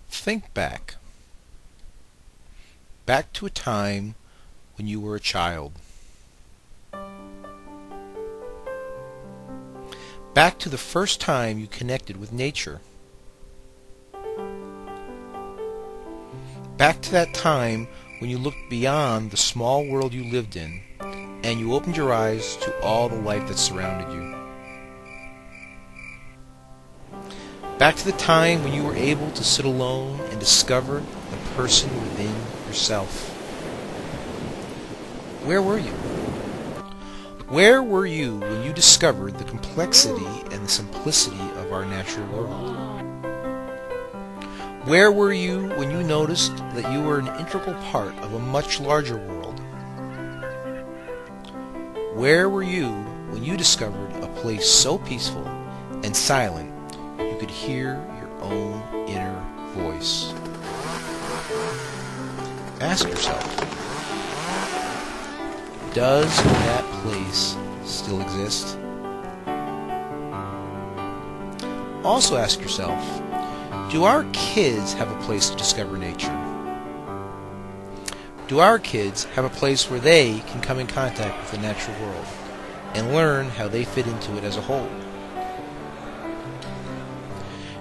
Think back. Back to a time when you were a child. Back to the first time you connected with nature. Back to that time when you looked beyond the small world you lived in and you opened your eyes to all the life that surrounded you. Back to the time when you were able to sit alone and discover the person within yourself. Where were you? Where were you when you discovered the complexity and the simplicity of our natural world? Where were you when you noticed that you were an integral part of a much larger world? Where were you when you discovered a place so peaceful and silent you could hear your own inner voice? Ask yourself, does that place still exist? Also ask yourself, do our kids have a place to discover nature? Do our kids have a place where they can come in contact with the natural world and learn how they fit into it as a whole?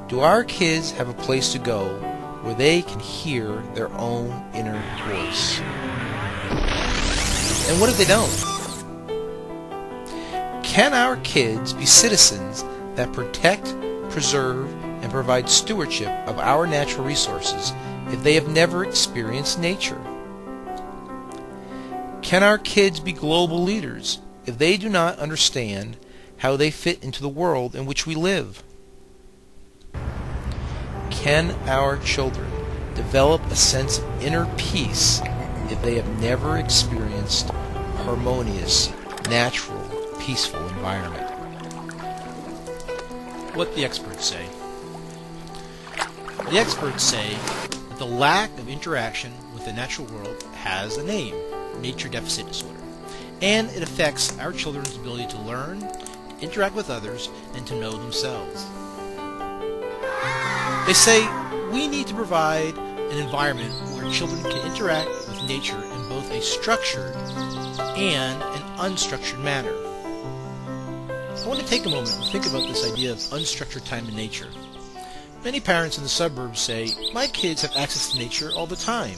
Do our kids have a place to go where they can hear their own inner voice? And what if they don't? Can our kids be citizens that protect, preserve, and provide stewardship of our natural resources if they have never experienced nature? Can our kids be global leaders if they do not understand how they fit into the world in which we live? Can our children develop a sense of inner peace if they have never experienced a harmonious, natural, peaceful environment? What the experts say. The experts say that the lack of interaction with the natural world has a name, nature deficit disorder, and it affects our children's ability to learn, to interact with others, and to know themselves. They say we need to provide an environment where children can interact with nature in both a structured and an unstructured manner. I want to take a moment and think about this idea of unstructured time in nature. Many parents in the suburbs say, my kids have access to nature all the time,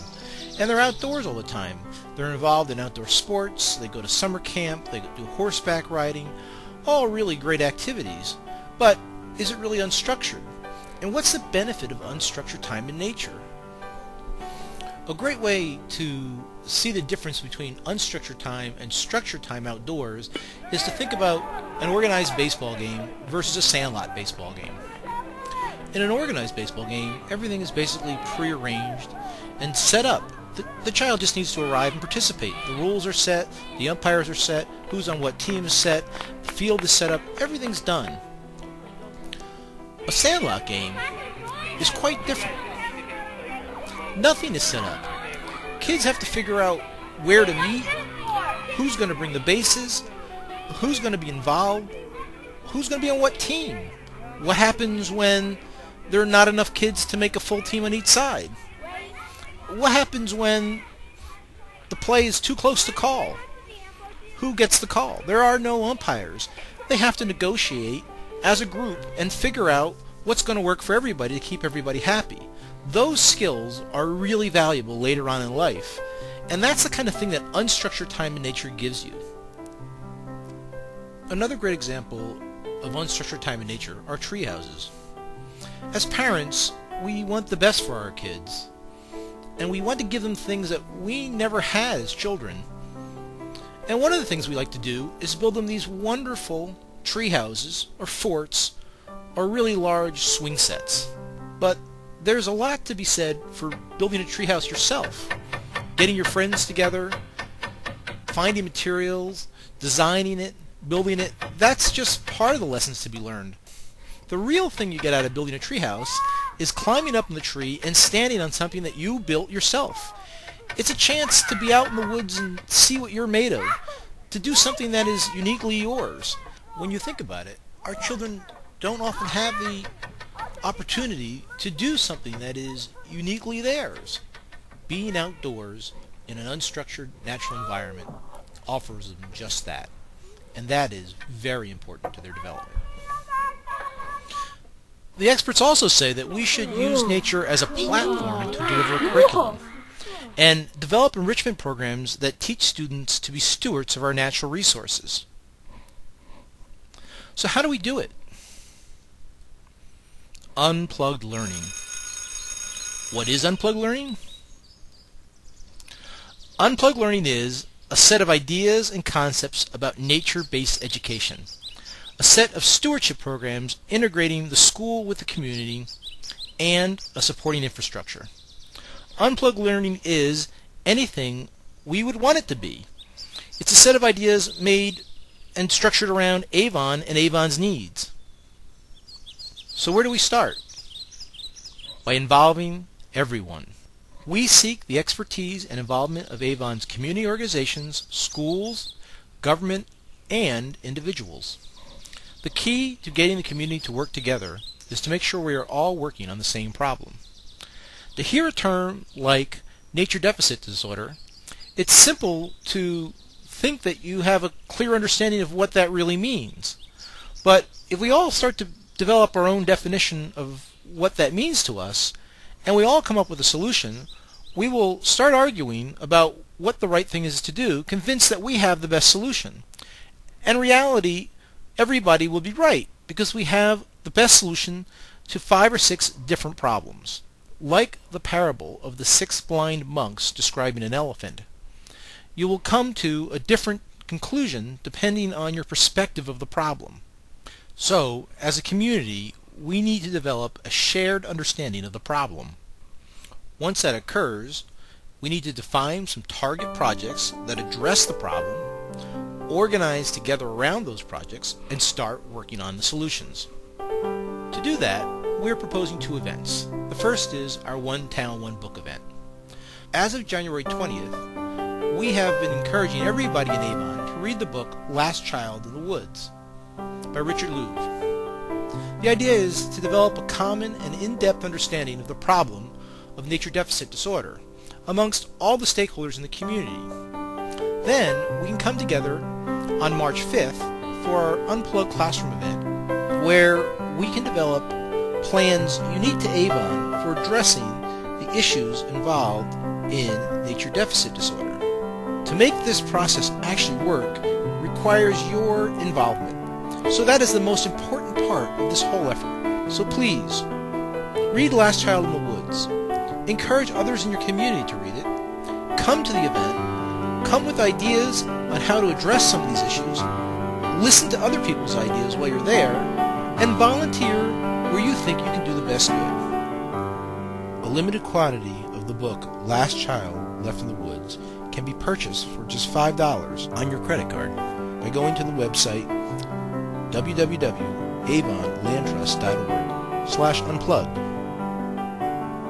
and they're outdoors all the time. They're involved in outdoor sports, they go to summer camp, they do horseback riding, all really great activities. But is it really unstructured? And what's the benefit of unstructured time in nature? A great way to see the difference between unstructured time and structured time outdoors is to think about an organized baseball game versus a sandlot baseball game. In an organized baseball game, everything is basically prearranged and set up. The child just needs to arrive and participate. The rules are set, the umpires are set, who's on what team is set, the field is set up, everything's done. A sandlot game is quite different. Nothing is set up. Kids have to figure out where to meet, who's going to bring the bases, who's going to be involved, who's going to be on what team, what happens when there are not enough kids to make a full team on each side, what happens when the play is too close to call, who gets the call. There are no umpires. They have to negotiate as a group and figure out what's going to work for everybody to keep everybody happy. Those skills are really valuable later on in life, and that's the kind of thing that unstructured time in nature gives you. Another great example of unstructured time in nature are tree houses. As parents, we want the best for our kids, and we want to give them things that we never had as children. And one of the things we like to do is build them these wonderful tree houses or forts or really large swing sets. But there's a lot to be said for building a tree house yourself. Getting your friends together, finding materials, designing it, building it, that's just part of the lessons to be learned. The real thing you get out of building a tree house is climbing up in the tree and standing on something that you built yourself. It's a chance to be out in the woods and see what you're made of, to do something that is uniquely yours. When you think about it, our children don't often have the opportunity to do something that is uniquely theirs. Being outdoors in an unstructured natural environment offers them just that, and that is very important to their development. The experts also say that we should use nature as a platform to deliver a curriculum and develop enrichment programs that teach students to be stewards of our natural resources. So how do we do it? Unplugged learning. What is unplugged learning? Unplugged learning is a set of ideas and concepts about nature-based education, a set of stewardship programs integrating the school with the community, and a supporting infrastructure. Unplugged learning is anything we would want it to be. It's a set of ideas made and structured around Avon and Avon's needs. So where do we start? By involving everyone. We seek the expertise and involvement of Avon's community organizations, schools, government, and individuals. The key to getting the community to work together is to make sure we are all working on the same problem. To hear a term like nature deficit disorder, it's simple to think that you have a clear understanding of what that really means. But if we all start to develop our own definition of what that means to us, and we all come up with a solution, we will start arguing about what the right thing is to do, convinced that we have the best solution. And in reality, everybody will be right, because we have the best solution to 5 or 6 different problems. Like the parable of the 6 blind monks describing an elephant, you will come to a different conclusion depending on your perspective of the problem. So, as a community, we need to develop a shared understanding of the problem. Once that occurs, we need to define some target projects that address the problem, organize together around those projects, and start working on the solutions. To do that, we're proposing 2 events. The first is our One Town, One Book event. As of January 20th, we have been encouraging everybody in Avon to read the book Last Child in the Woods by Richard Louv. The idea is to develop a common and in-depth understanding of the problem of nature deficit disorder amongst all the stakeholders in the community. Then we can come together on March 5th for our Unplugged Classroom event, where we can develop plans unique to Avon for addressing the issues involved in nature deficit disorder. To make this process actually work requires your involvement. So that is the most important part of this whole effort. So please, read Last Child in the Woods. Encourage others in your community to read it. Come to the event. Come with ideas on how to address some of these issues. Listen to other people's ideas while you're there. And volunteer where you think you can do the best good. A limited quantity of the book Last Child Left in the Woods can be purchased for just $5 on your credit card by going to the website www.avonlandtrust.org/unplugged.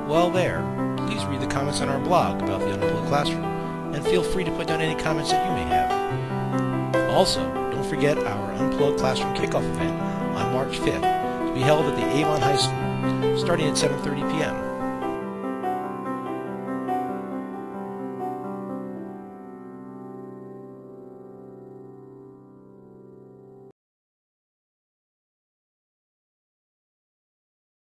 While there, please read the comments on our blog about the Unplugged Classroom, and feel free to put down any comments that you may have. Also, don't forget our Unplugged Classroom kickoff event on March 5th to be held at the Avon High School, starting at 7:30 p.m.